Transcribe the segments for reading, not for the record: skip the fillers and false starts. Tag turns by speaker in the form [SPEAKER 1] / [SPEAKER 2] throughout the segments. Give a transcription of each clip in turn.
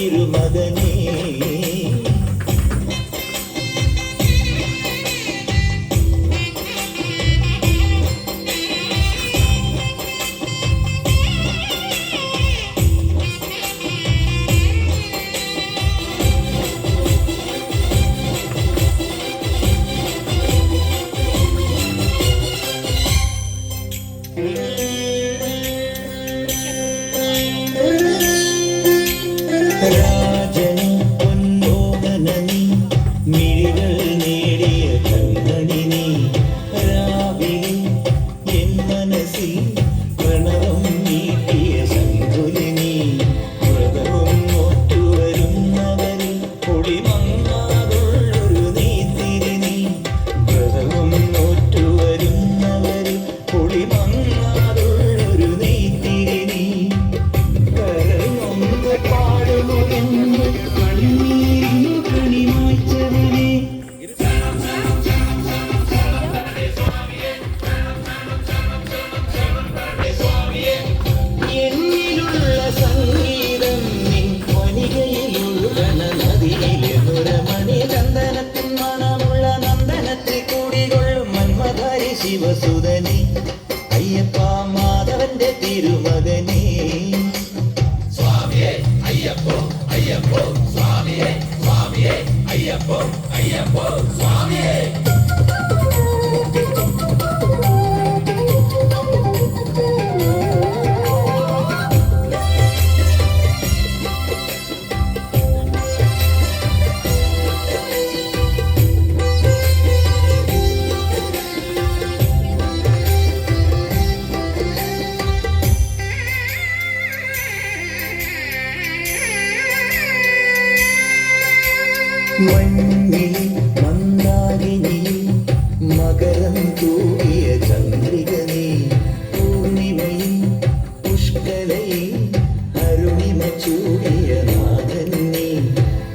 [SPEAKER 1] തിരുമകനേ രാജനും പൊന്നോമനനി മിഴികൾ നേടിയ കണ്ണണി നീ രാവിലെ എൻ മനസ്സിൽ പ്രണവം നീട്ടിയ ശങ്കുലിനി വ്രതവും നോറ്റുവരുന്നവരിൽ പൊടിമങ്ങാതുള്ളൊരു നീത്തിരിനി വ്രതവും നോറ്റുവരുന്നവരിൽ പൊടിമങ്ങാതുള്ളൊരു നീത്തിരിനി ശിവസുതനെ അയ്യപ്പ മാധവന്റെ തിരുമകനെ
[SPEAKER 2] സ്വാമിയേ അയ്യപ്പോ അയ്യപ്പോ സ്വാമിയേ സ്വാമിയേ അയ്യപ്പോ അയ്യപ്പോ സ്വാമിയേ
[SPEAKER 1] മഞ്ഞിൽ മന്ദാകിനിയിൽ മകരം തൂകിയ ചന്ദ്രിക നീ പൂർണിമയിൽ പുഷ്കലയിൽ അരുണിമ ചൂടിയ നാഥൻ നീ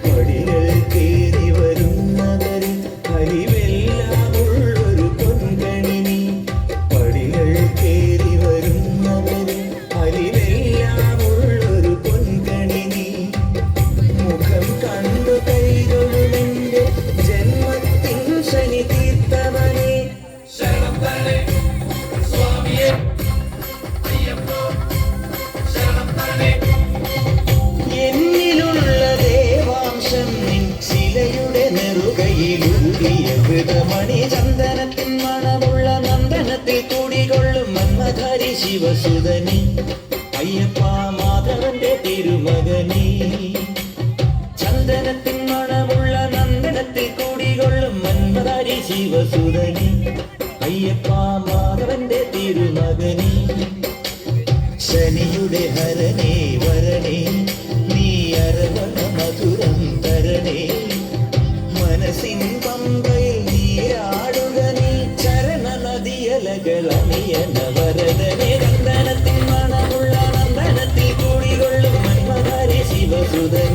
[SPEAKER 1] പടികൾ കേറി വരുന്നവരിൽ ഹരിവെല്ലാമുള്ളൊരു പൊൻകണി നീ പടികൾ കേറി വരുന്നവരിൽ ഹരിവെല്ലാമുള്ളൊരു പൊൻകണി നീ മുഖം കണ്ടു കൈതൊഴുമെന്റെ ജന്മത്തിൻ ശനി തീർത്തവനെ
[SPEAKER 2] ശരണം തരണേ സ്വാമിയേ അയ്യപ്പോ ശരണം തരണേ
[SPEAKER 1] എന്നിലുള്ള ദേവാംശം നിൻ ശിലയുടെ നെറുകയിലുരുകിയ ഹൃതമണി ചന്ദനത്തിൻ മണമുള്ള നന്ദനത്തിൽ കൂടികൊള്ളും മന്മധാരി ശിവസുതനി അയ്യപ്പ മാധവന്റെ തിരുമകനേ ചന്ദനത്തിൻ മണമുള്ള നന്ദനത്തിൽ കൂടികൊള്ളും മന്മധാരി ശിവസുതനി അയ്യപ്പ മാധവന്റെ തിരുമകനേ ശനിയുടെ ഹരനേ വരണേ നീ അരവണ മധുരം തരണേ മനസ്സിൻ പമ്പയിൽ നീരാടുക നീ ചരണ നദിയലകളണിയന വരദനെ നന്ദനത്തിൻ മണമുള്ള നന്ദനത്തിൽ കൂടികൊള്ളും മന്മധാരി ശിവസുതനി